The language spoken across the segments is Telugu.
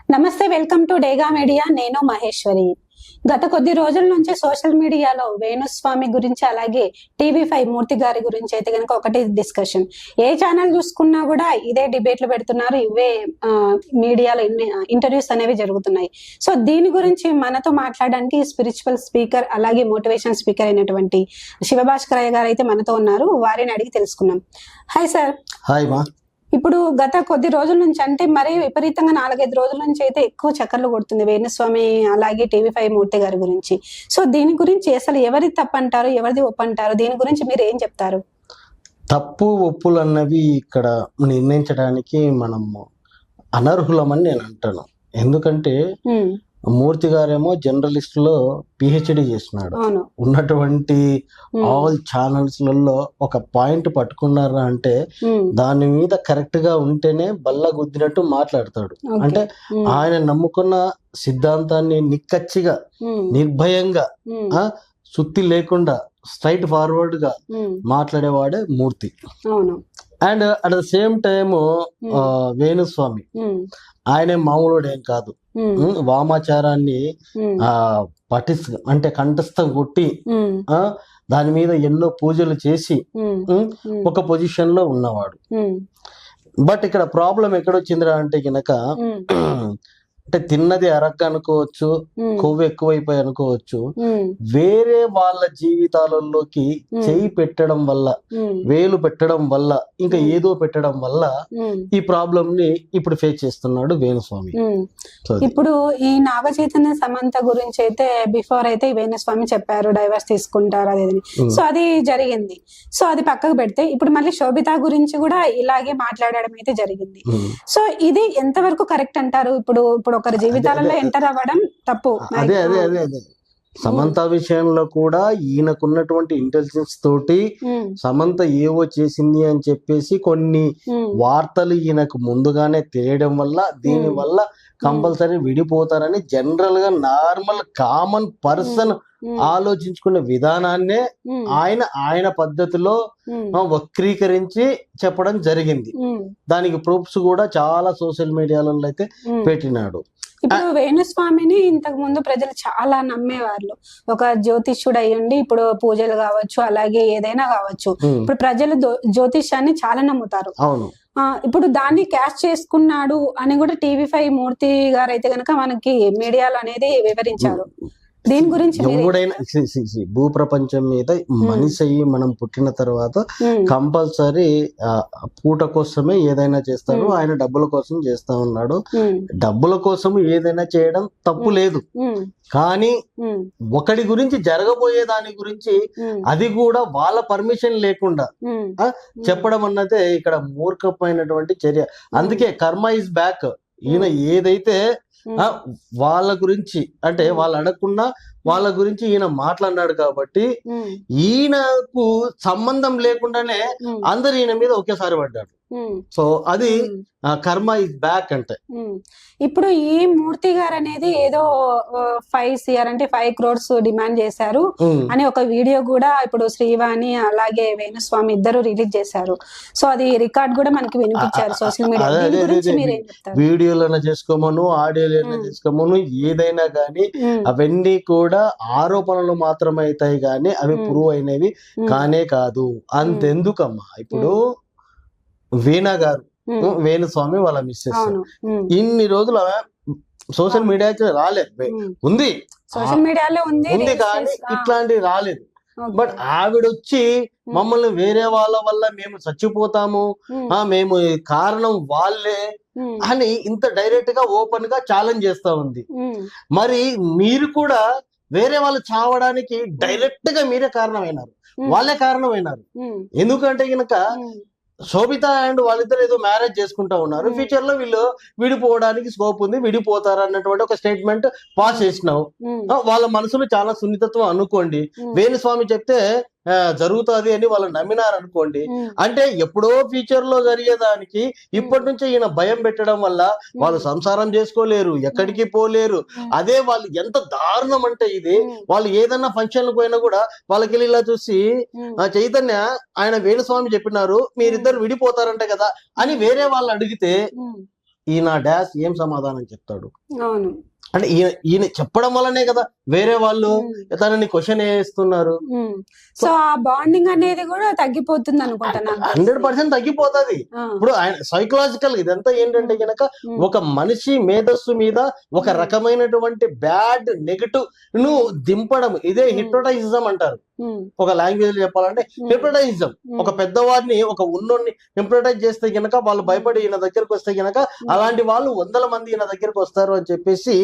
నమస్తే, వెల్కమ్ టు డేగా మీడియా. నేను మహేశ్వరి. గత కొద్ది రోజుల నుంచి సోషల్ మీడియాలో వేణుస్వామి గురించి, అలాగే టీవీ5 మూర్తి గారి గురించి అయితే కనుక ఒకటి డిస్కషన్. ఏ ఛానల్ చూసుకున్నా కూడా ఇదే డిబేట్లు పెడుతున్నారు, ఇవే మీడియాలో ఇంటర్వ్యూస్ అనేవి జరుగుతున్నాయి. సో దీని గురించి మనతో మాట్లాడడానికి స్పిరిచువల్ స్పీకర్ అలాగే మోటివేషన్ స్పీకర్ అయినటువంటి శివభాస్కరయ్య గారు అయితే మనతో ఉన్నారు. వారిని అడిగి తెలుసుకున్నాం. Hi sir. హాయ్ మా. ఇప్పుడు గత కొద్ది రోజుల నుంచి, అంటే మరీ విపరీతంగా 4-5 రోజుల నుంచి అయితే ఎక్కువ చక్కర్లు కొడుతుంది వేణుస్వామి అలాగే టీవీ5 మూర్తి గారి గురించి. సో దీని గురించి అసలు ఎవరి తప్పు అంటారు, ఎవరిది ఒప్పు అంటారు? దీని గురించి మీరు ఏం చెప్తారు? తప్పు ఒప్పులు అన్నవి ఇక్కడ నిర్ణయించడానికి మనం అనర్హులమని నేను అంటాను. ఎందుకంటే మూర్తి గారేమో జర్నలిస్ట్ లో పిహెచ్డి చేసినాడు. ఉన్నటువంటి ఆల్ ఛానల్స్ లలో ఒక పాయింట్ పట్టుకున్నారా అంటే దాని మీద కరెక్ట్ గా ఉంటేనే బల్ల గుద్దినట్టు మాట్లాడతాడు. అంటే ఆయన నమ్ముకున్న సిద్ధాంతాన్ని నిక్కచ్చిగా నిర్భయంగా సుత్తి లేకుండా స్ట్రైట్ ఫార్వర్డ్ గా మాట్లాడేవాడే Murthy. And at the same time Venuswamy ఆయనే మామూలుడు ఏం కాదు. వామాచారాన్ని అంటే కంఠస్థం కొట్టి దాని మీద ఎన్నో పూజలు చేసి ఒక పొజిషన్ లో ఉన్నవాడు. బట్ ఇక్కడ ప్రాబ్లం ఎక్కడొచ్చిందిరా అంటే గనక అంటే తిన్నది అరక్క అనుకోవచ్చు, కొవ్వు ఎక్కువైపోయి అనుకోవచ్చు, వేరే వాళ్ళ జీవితాలలోకి చెయ్యి పెట్టడం వల్ల, వేలు పెట్టడం వల్ల, ఇంకా ఏదో పెట్టడం వల్ల ఈ ప్రాబ్లం ని ఇప్పుడు ఫేస్ చేస్తున్నాడు వేణుస్వామి. ఇప్పుడు ఈ నాగ చైతన్య సమంత గురించి అయితే బిఫోర్ అయితే వేణుస్వామి చెప్పారు డైవర్స్ తీసుకుంటారు అది. సో అది జరిగింది. సో అది పక్కకు పెడితే ఇప్పుడు మళ్ళీ శోభిత గురించి కూడా ఇలాగే మాట్లాడడం అయితే జరిగింది. సో ఇది ఎంతవరకు కరెక్ట్ అంటారు? ఇప్పుడు ఒకరి జీవితాలలో ఎంటర్ అవ్వడం తప్పు. అదే అదే అదే అదే సమంత విషయంలో కూడా ఈయనకున్నటువంటి ఇంటెలిజెన్స్ తోటి సమంత ఏవో చేసింది అని చెప్పేసి కొన్ని వార్తలు ఈయనకు ముందుగానే తెలియడం వల్ల దీని వల్ల కంపల్సరీ విడిపోతారని జనరల్ గా నార్మల్ కామన్ పర్సన్ ఆలోచించుకునే విధానాన్నే ఆయన పద్ధతిలో వక్రీకరించి చెప్పడం జరిగింది. దానికి ప్రూఫ్స్ కూడా చాలా సోషల్ మీడియాలలో అయితే పెట్టినాడు. ఇప్పుడు వేణుస్వామిని ఇంతకు ముందు ప్రజలు చాలా నమ్మేవాళ్ళు. ఒక జ్యోతిష్యుడు అయ్యండి, ఇప్పుడు పూజలు కావచ్చు అలాగే ఏదైనా కావచ్చు, ఇప్పుడు ప్రజలు జ్యోతిష్యాన్ని చాలా నమ్ముతారు. అవును. ఇప్పుడు దాన్ని క్యాష్ చేసుకున్నాడు అని కూడా టీవీ5 మూర్తి గారు అయితే గనక మనకి మీడియాలో అనేది వివరించారు. దీని గురించి ఎవడైనా భూ ప్రపంచం మీద మనిషి అయ్యి మనం పుట్టిన తర్వాత కంపల్సరీ పూట కోసమే ఏదైనా చేస్తాడు. ఆయన డబ్బుల కోసం చేస్తా ఉన్నాడు. డబ్బుల కోసం ఏదైనా చేయడం తప్పు లేదు. కానీ ఒకటి గురించి జరగబోయే దాని గురించి అది కూడా వాళ్ళ పర్మిషన్ లేకుండా చెప్పడం అన్నదే ఇక్కడ మూర్ఖమైనటువంటి చర్య. అందుకే కర్మ ఇస్ బ్యాక్. ఈయన ఏదైతే వాళ్ళ గురించి అంటే వాళ్ళు అడగకుండా వాళ్ళ గురించి ఈయన మాట్లాడినాడు కాబట్టి ఈయనకు సంబంధం లేకుండానే అందరు ఈయన మీద ఒకేసారి పడ్డాడు. సో అది కర్మ ఇస్ బ్యాక్ అంటే. ఇప్పుడు ఈ మూర్తి గారు అనేది ఏదో 5 CR అంటే 5 crores డిమాండ్ చేశారు అని ఒక వీడియో కూడా ఇప్పుడు శ్రీవాణి అలాగే వేణుస్వామి ఇద్దరు రిలీజ్ చేశారు. సో అది రికార్డ్ కూడా మనకి వినిపించారు సోషల్ మీడియా. వీడియోలైనా చేసుకోమను, ఆడియోలైనా చేసుకోమను, ఏదైనా కానీ అవన్నీ కూడా ఆరోపణలు మాత్రమే అవుతాయి కానీ అవి ప్రూవ్ అయినవి కానే కాదు. అంతెందుకమ్మా, ఇప్పుడు వీణా గారు వేణుస్వామి వాళ్ళ మిస్సెస్ ఇన్ని రోజులు సోషల్ మీడియాకి రాలేదు. ఉంది సోషల్ మీడియాలో ఉంది కానీ ఇట్లాంటివి రాలేదు. బట్ ఆవిడొచ్చి మమ్మల్ని వేరే వాళ్ళ వల్ల మేము చచ్చిపోతాము, మేము కారణం వాళ్ళే అని ఇంత డైరెక్ట్ గా ఓపెన్ గా ఛాలెంజ్ చేస్తా ఉంది. మరి మీరు కూడా వేరే వాళ్ళు చావడానికి డైరెక్ట్ గా మీరే కారణమైనారు, వాళ్ళే కారణమైనారు. ఎందుకంటే గనక శోభిత అండ్ వాళ్ళిద్దరు ఏదో మ్యారేజ్ చేసుకుంటా ఉన్నారు, ఫ్యూచర్ లో వీళ్ళు విడిపోవడానికి స్కోప్ ఉంది, విడిపోతారు అన్నటువంటి ఒక స్టేట్మెంట్ పాస్ చేసినావు. వాళ్ళ మనసులో చాలా సున్నితత్వం అనుకోండి. వేణుస్వామి చెప్తే జరుగుతుంది అని వాళ్ళు నమ్మినారు అనుకోండి. అంటే ఎప్పుడో ఫ్యూచర్ లో జరిగేదానికి ఇప్పటి నుంచే ఈయన భయం పెట్టడం వల్ల వాళ్ళు సంసారం చేసుకోలేరు, ఎక్కడికి పోలేరు. అదే వాళ్ళు ఎంత దారుణం అంటే ఇది, వాళ్ళు ఏదన్నా ఫంక్షన్ పోయినా కూడా వాళ్ళకి ఇలా చూసి చైతన్య ఆయన వేణుస్వామి చెప్పినారు మీరిద్దరు విడిపోతారంట కదా అని వేరే వాళ్ళు అడిగితే ఈయన డాష్ ఏం సమాధానం చెప్తాడు? అవును. అంటే ఈయన చెప్పడం వల్లనే కదా వేరే వాళ్ళు తనని క్వశ్చన్ వేస్తున్నారు. సో ఆ బాండింగ్ అనేది కూడా తగ్గిపోతుంది అనుకుంటున్నాను. 100% తగ్గిపోతుంది. ఇప్పుడు ఆయన సైకలాజికల్ ఇదంతా ఏంటంటే గనక ఒక మనిషి మేధస్సు మీద ఒక రకమైనటువంటి బ్యాడ్ నెగటివ్ ను దింపడం, ఇదే హిప్నోటైజిజం అంటారు. ఒక లాంగ్వేజ్ చెప్పాలంటే హిప్నోటైజిజం. ఒక పెద్దవాడిని, ఒక ఉన్నోడిని హిప్నోటైజ్ చేస్తే గనక వాళ్ళు భయపడి ఈయన దగ్గరకు వస్తే గనక అలాంటి వాళ్ళు 100 మంది ఈయన దగ్గరకు వస్తారు అని చెప్పేసి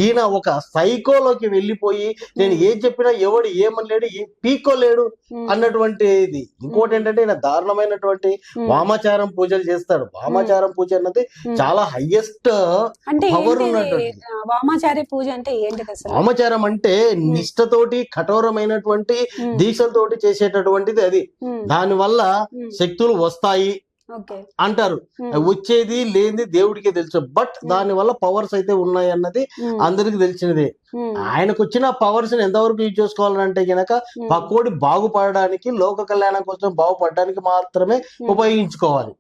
ఈయన ఒక సైకోలోకి వెళ్ళిపోయి నేను ఏం చెప్పినా ఎవడు ఏమనలేడు, పీకోలేడు అన్నటువంటిది. ఇంకోటి ఏంటంటే ఈయన దారుణమైనటువంటి వామాచారం పూజలు చేస్తాడు. వామాచారం పూజ అన్నది చాలా హైయెస్ట్ పవర్ ఉన్నటువంటి. వామాచారి పూజ అంటే ఏంటిది అసలు? వామాచారం అంటే నిష్ఠతోటి కఠోరమైనటువంటి దీక్షలతోటి చేసేటటువంటిది అది. దాని వల్ల శక్తులు వస్తాయి అంటారు. వచ్చేది లేనిది దేవుడికే తెలుసు. బట్ దాని వల్ల పవర్స్ అయితే ఉన్నాయి అన్నది అందరికి తెలిసినదే. ఆయనకు వచ్చిన పవర్స్ ఎంతవరకు యూజ్ చేసుకోవాలంటే గనక పక్కోడి బాగుపడడానికి, లోక కళ్యాణం కోసం బాగుపడడానికి మాత్రమే ఉపయోగించుకోవాలి.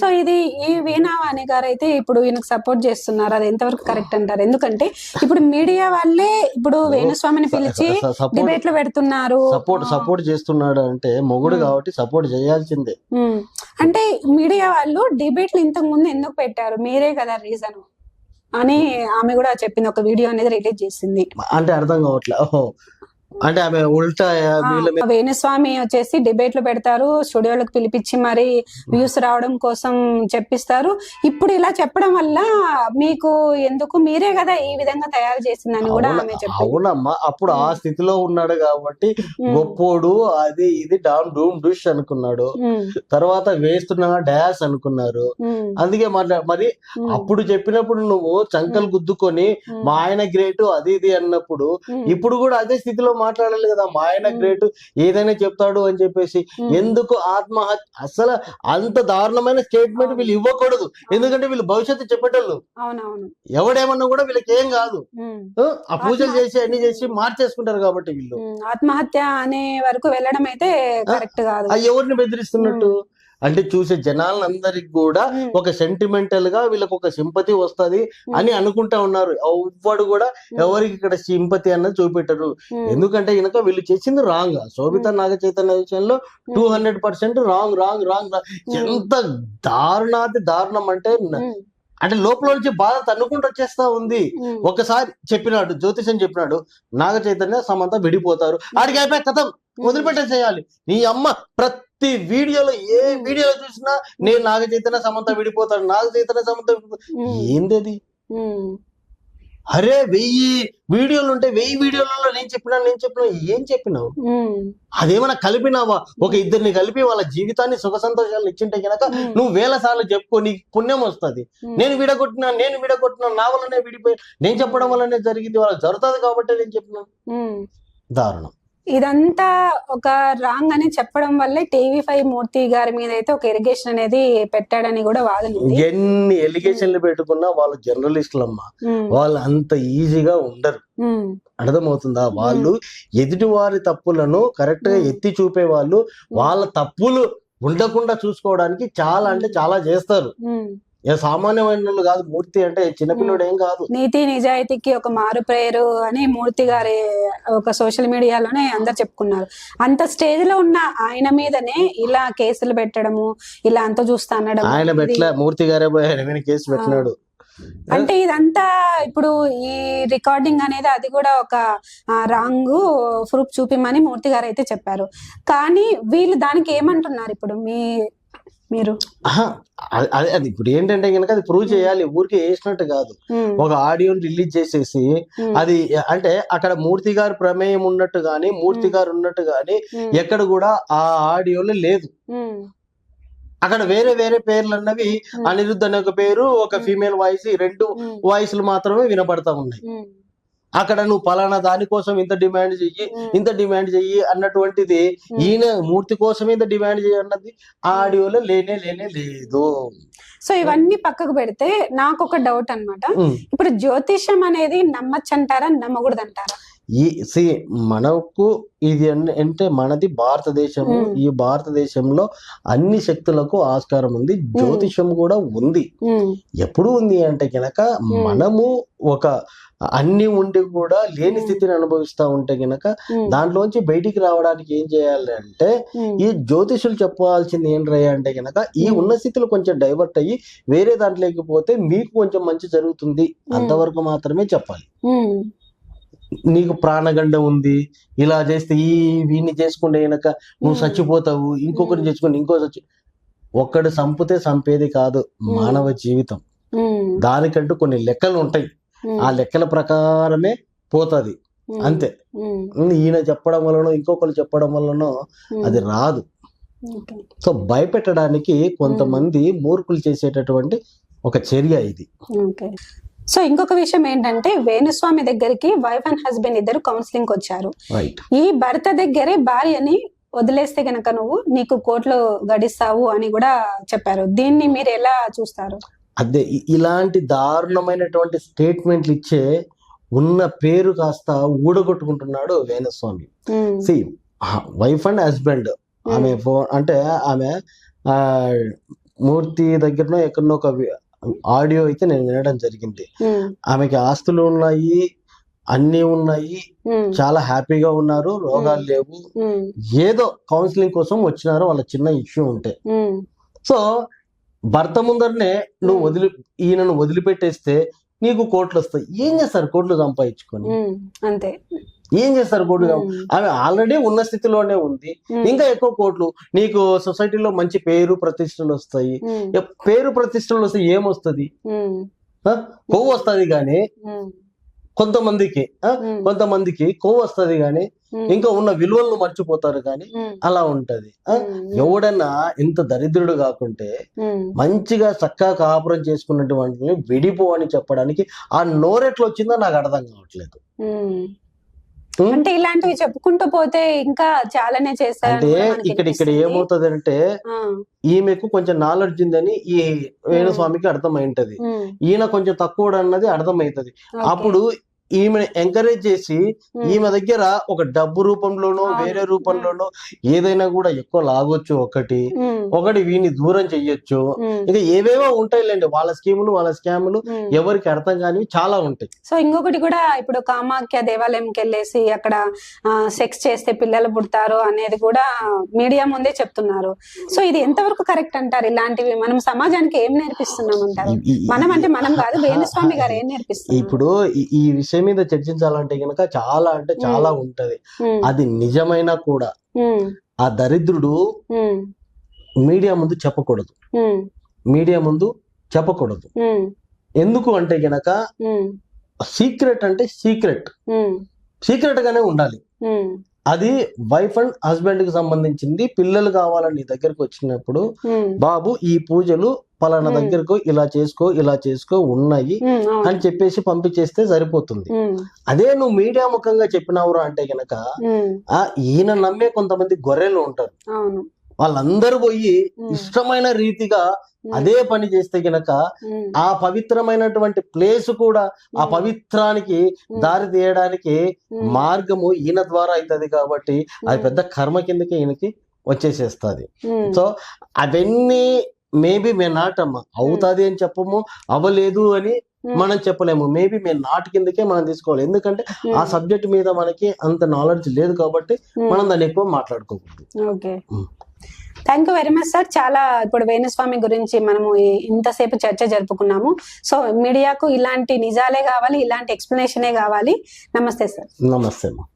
సో ఇది ఈ వీణావాణి గారు అయితే ఇప్పుడు ఈయనకు సపోర్ట్ చేస్తున్నారు, అది ఎంతవరకు కరెక్ట్ అంటారు? ఎందుకంటే ఇప్పుడు మీడియా వాళ్ళే ఇప్పుడు వేణుస్వామిని పిలిచి డిబేట్లు పెడుతున్నారు. సపోర్ట్ చేస్తున్నాడు అంటే మొగుడు కాబట్టి సపోర్ట్ చేయాల్సిందే. అంటే మీడియా వాళ్ళు డిబేట్లు ఇంతకు ముందు ఎందుకు పెట్టారు, మీరే కదా రీజన్ అని ఆమె కూడా చెప్పింది. ఒక వీడియో అనేది రిలీజ్ చేసింది. అంటే అర్థం కావట్లే. అంటే ఆమె ఉల్టా వేణుస్వామి వచ్చేసి డిబేట్లు పెడతారు, స్టూడియోలకు పిలిపించి మరి వ్యూస్ రావడం కోసం చెప్పిస్తారు. ఇప్పుడు ఇలా చెప్పడం వల్ల మీకు ఎందుకు, మీరే కదా ఈ విధంగా తయారు చేసిందని కూడా ఆమె చెప్పారు. అవునమ్మా, అప్పుడు ఆ స్థితిలో ఉన్నాడు కాబట్టి గొప్పోడు అది ఇది డామ్ డూమ్ డుష్ అనుకున్నాడు. తర్వాత వేస్తున్నా డాష్ అనుకున్నారు. అందుకే మరి అప్పుడు చెప్పినప్పుడు నువ్వు చంకలు గుద్దుకొని మా ఆయన గ్రేటు అది ఇది అన్నప్పుడు ఇప్పుడు కూడా అదే స్థితిలో మాట్లాడాలి కదా. మా ఆయన గ్రేట్, ఏదైనా చెప్తాడు అని చెప్పేసి ఎందుకు ఆత్మహత్య? అసలు అంత దారుణమైన స్టేట్మెంట్ వీళ్ళు ఇవ్వకూడదు. ఎందుకంటే వీళ్ళు భవిష్యత్తు చెప్పేటోళ్ళు. ఎవడేమన్నా కూడా వీళ్ళకి ఏం కాదు. ఆ పూజలు చేసి అన్ని చేసి మార్చేసుకుంటారు కాబట్టి వీళ్ళు ఆత్మహత్య అనే వరకు వెళ్ళడం అయితే కరెక్ట్ కాదు. ఎవరిని బెదిరిస్తున్నట్టు అంటే చూసే జనాలందరికి కూడా ఒక సెంటిమెంటల్ గా వీళ్ళకి ఒక సింపతి వస్తది అని అనుకుంటా ఉన్నారు. ఎవ్వడు కూడా ఎవరికి ఇక్కడ సింపతి అన్నది చూపెట్టరు. ఎందుకంటే కనుక వీళ్ళు చేసింది రాంగ్. శోభిత నాగ చైతన్య విషయంలో 200% రాంగ్. ఎంత దారుణాతి దారుణం అంటే లోపల నుంచి బాధ తన్నుకుంటూ వచ్చేస్తా ఉంది. ఒకసారి చెప్పినాడు, జ్యోతిషం చెప్పినాడు, నాగ చైతన్య సమంత విడిపోతారు, ఆడికి అయిపోయి కథం వదిలిపెట్టేసేయాలి. నీ అమ్మ ప్రతి వీడియోలో ఏ వీడియోలో చూసినా నేను నాగ చైతన్య సమంత విడిపోతాడు, నాగ చైతన్య సమంత ఏంది అది? అరే 1000 వీడియోలు ఉంటే 1000 వీడియోలలో నేను చెప్పినా ఏం చెప్పినావు? అదేమన్నా కలిపినావా? ఒక ఇద్దరిని కలిపి వాళ్ళ జీవితాన్ని సుఖ సంతోషాలను ఇచ్చింటే కనుక నువ్వు 1000 సార్లు చెప్పుకో, నీకు పుణ్యం వస్తుంది. నేను విడగొట్టినా నా వల్లనే విడిపోయి, నేను చెప్పడం వల్లనే జరిగింది, వాళ్ళకి జరుగుతుంది కాబట్టి నేను చెప్పినా. దారుణం. ఇదంతా ఒక రాంగ్ అని చెప్పడం వల్లే TV5 మూర్తి గారి మీద అయితే ఒక ఎలిగేషన్ అనేది పెట్టాడని కూడా వాదన. ఎన్ని ఎలిగేషన్లు పెట్టుకున్నా వాళ్ళు జర్నలిస్టులమ్మా, వాళ్ళు అంత ఈజీగా ఉండరు. అర్థమవుతుందా? వాళ్ళు ఎదుటి వారి తప్పులను కరెక్ట్ గా ఎత్తి చూపే వాళ్ళు వాళ్ళ తప్పులు ఉండకుండా చూసుకోవడానికి చాలా అంటే చాలా చేస్తారు. సామాన్యమైన కాదు. మూర్తి అంటే చిన్నపిల్లడు ఏం కాదు. నీతి నిజాయితీకి ఒక మారు పేరు అని మూర్తి గారి ఒక సోషల్ మీడియాలోనే అందరు చెప్పుకున్నారు. అంత స్టేజ్ లో ఉన్న ఆయన మీదనే ఇలా కేసులు పెట్టడము, ఇలా అంత చూస్తా అనడం. ఆయన పెట్టలే, మూర్తి గారే కేసు పెట్టినాడు. అంటే ఇదంతా ఇప్పుడు ఈ రికార్డింగ్ అనేది అది కూడా ఒక రాంగ్ ప్రూఫ్ చూపిమని మూర్తి గారు అయితే చెప్పారు. కానీ వీళ్ళు దానికి ఏమంటున్నారు ఇప్పుడు మీరు? అది ఇప్పుడు ఏంటంటే కనుక అది ప్రూవ్ చేయాలి, ఊరికే వేసినట్టు కాదు. ఒక ఆడియోని రిలీజ్ చేసేసి అది అంటే అక్కడ మూర్తి గారు ప్రమేయం ఉన్నట్టు గాని, మూర్తి గారు ఉన్నట్టు గాని ఎక్కడ కూడా ఆ ఆడియోలో లేదు. అక్కడ వేరే వేరే పేర్లు అన్నవి, అనిరుద్ధ్ అనే ఒక పేరు, ఒక ఫీమేల్ వాయిస్, 2 వాయిస్లు మాత్రమే వినపడతా ఉన్నాయి. అక్కడ నువ్వు పలానా దానికోసం ఇంత డిమాండ్ చెయ్యి అన్నటువంటిది ఈయన మూర్తి కోసం ఇంత డిమాండ్ చేయ అన్నది ఆడియోలో లేనే లేదు. సో ఇవన్నీ పక్కకు పెడితే నాకు ఒక డౌట్ అన్నమాట. ఇప్పుడు జ్యోతిషం అనేది నమ్మచ్చంటారా, నమ్మకూడదంటారా? మనకు ఇది అంటే మనది భారతదేశము. ఈ భారతదేశంలో అన్ని శక్తులకు ఆస్కారం ఉంది, జ్యోతిషం కూడా ఉంది. ఎప్పుడు ఉంది అంటే గనక మనము ఒక అన్ని ఉండి కూడా లేని స్థితిని అనుభవిస్తా ఉంటే గనక దాంట్లోంచి బయటికి రావడానికి ఏం చేయాలి అంటే ఈ జ్యోతిషులు చెప్పాల్సింది ఏంటయ్యా అంటే గనక ఈ ఉన్న స్థితిలో కొంచెం డైవర్ట్ అయ్యి వేరే దాంట్లోకి పోతే మీకు కొంచెం మంచి జరుగుతుంది, అంతవరకు మాత్రమే చెప్పాలి. నీకు ప్రాణగండం ఉంది, ఇలా చేస్తే వీడిని చేసుకుంటే గనక నువ్వు చచ్చిపోతావు, ఇంకొకరిని చేసుకుంటే ఒక్కడు చంపితే చంపేది కాదు మానవ జీవితం. దానికంటూ కొన్ని లెక్కలు ఉంటాయి, ఆ లెక్కల ప్రకారమే పోతుంది అంతే. ఈయన చెప్పడం వలనో ఇంకొకరు చెప్పడం వలనో అది రాదు. సో భయపెట్టడానికి కొంతమంది మూర్ఖులు చేసేటటువంటి ఒక చర్య ఇది. సో ఇంకొక విషయం ఏంటంటే వేణుస్వామి దగ్గరికి వైఫ్ అండ్ హస్బెండ్ ఇద్దరు కౌన్సిలింగ్ వచ్చారు. ఈ భర్త దగ్గరే భార్యని వదిలేస్తే గనక నీకు కోర్టులో గడిస్తావు అని కూడా చెప్పారు. దీన్ని మీరు ఎలా చూస్తారు? అదే ఇలాంటి దారుణమైనటువంటి స్టేట్మెంట్లు ఇచ్చే ఉన్న పేరు కాస్త ఊడగొట్టుకుంటున్నాడు వేణుస్వామి. వైఫ్ అండ్ హస్బెండ్ ఆమె అంటే ఆమె మూర్తి దగ్గరనో ఎక్కడనో ఒక ఆడియో అయితే నేను వినడం జరిగింది. ఆమెకి ఆస్తులు ఉన్నాయి, అన్ని ఉన్నాయి, చాలా హ్యాపీగా ఉన్నారు, రోగాలు లేవు, ఏదో కౌన్సిలింగ్ కోసం వచ్చినారు వాళ్ళ చిన్న ఇష్యూ ఉంటే. సో భర్త ముందరనే ఈయనను వదిలిపెట్టేస్తే నీకు కోట్లు వస్తాయి. ఏం చేస్తారు కోట్లు సంపాదించుకొని? అంతే, ఏం చేస్తారు కోట్లు? ఆమె ఆల్రెడీ ఉన్న స్థితిలోనే ఉంది, ఇంకా ఎక్కువ కోట్లు నీకు సొసైటీలో మంచి పేరు ప్రతిష్టలు వస్తాయి. పేరు ప్రతిష్టలు వస్తే ఏమొస్తుంది? కొవ్వు వస్తుంది కానీ కొంతమందికి కొవ్వు వస్తుంది కానీ ఇంకా ఉన్న విలువలను మర్చిపోతారు కానీ అలా ఉంటది. ఎవడన్నా ఇంత దరిద్రుడు కాకుంటే మంచిగా చక్కగా కాపురం చేసుకున్నటువంటి విడిపో అని చెప్పడానికి ఆ నోరెట్లు వచ్చిందో నాకు అర్థం కావట్లేదు. అంటే ఇలాంటివి చెప్పుకుంటూ పోతే ఇంకా చాలానే చేస్తారు. అంటే ఇక్కడ ఏమవుతుంది అంటే ఈమెకు కొంచెం నాలెడ్జ్ ఉందని ఈ వేణుస్వామికి అర్థమైంటది, ఈయన కొంచెం తక్కువ అన్నది అర్థమవుతుంది. అప్పుడు ఈమె ఎంకరేజ్ చేసి ఈమె దగ్గర ఒక డబ్బు రూపంలోనో వేరే రూపంలోనో ఏదైనా కూడా ఎక్కువ లాగొచ్చు, ఒకటి వీని దూరం చెయ్యొచ్చు. ఇంకా ఏవేవో ఉంటాయిలేండి వాళ్ళ స్కీములు వాళ్ళ స్కాములు, ఎవరికి అర్థం కానివి చాలా ఉంటాయి. సో ఇంకొకటి కూడా ఇప్పుడు కామాఖ్య దేవాలయంకి వెళ్ళేసి అక్కడ సెక్స్ చేస్తే పిల్లలు పుడతారు అనేది కూడా మీడియా ముందే చెప్తున్నారు. సో ఇది ఎంతవరకు కరెక్ట్ అంటారు? ఇలాంటివి మనం సమాజానికి ఏం నేర్పిస్తున్నాం అంటారు? మనం అంటే మనం కాదు, వేణుస్వామి గారు ఏం నేర్పిస్తున్నారు? ఇప్పుడు ఈ విషయం మీద చర్చించాలంటే గనక చాలా ఉంటది. అది నిజమైనా కూడా ఆ దరిద్రుడు మీడియా ముందు చెప్పకూడదు. ఎందుకు అంటే గనక సీక్రెట్ అంటే సీక్రెట్ గానే ఉండాలి. అది వైఫ్ అండ్ హస్బెండ్ కి సంబంధించింది. పిల్లలు కావాలని నీ దగ్గరకు వచ్చినప్పుడు బాబు ఈ పూజలు పలానా దగ్గరకు ఇలా చేసుకో ఉన్నాయి అని చెప్పేసి పంపించేస్తే సరిపోతుంది. అదే నువ్వు మీడియా ముఖంగా చెప్పినావురా అంటే గనక ఈయన నమ్మే కొంతమంది గొర్రెలు ఉంటారు, వాళ్ళందరూ పోయి ఇష్టమైన రీతిగా అదే పని చేస్తే గనక ఆ పవిత్రమైనటువంటి ప్లేస్ కూడా ఆ పవిత్రానికి దారి తీయడానికి మార్గము ఈయన ద్వారా అవుతుంది. కాబట్టి అది పెద్ద కర్మ కిందకి ఈయనకి వచ్చేసేస్తుంది. సో అవన్నీ మేబీ మే నాట్ అమ్మ అవుతాది అని చెప్పము, అవ్వలేదు అని మనం చెప్పలేము. మేబీ మే నాట్ కిందకే మనం తీసుకోవాలి. ఎందుకంటే ఆ సబ్జెక్ట్ మీద మనకి అంత నాలెడ్జ్ లేదు కాబట్టి మనం దాన్ని ఎక్కువ మాట్లాడుకోకూడదు. Thank you very much sir. చాలా ఇప్పుడు వేణుస్వామి గురించి మనము ఇంతసేపు చర్చ జరుపుకున్నాము. సో మీడియాకు ఇలాంటి నిజాలే కావాలి, ఇలాంటి ఎక్స్ప్లెనేషనే కావాలి. నమస్తే సార్. నమస్తే.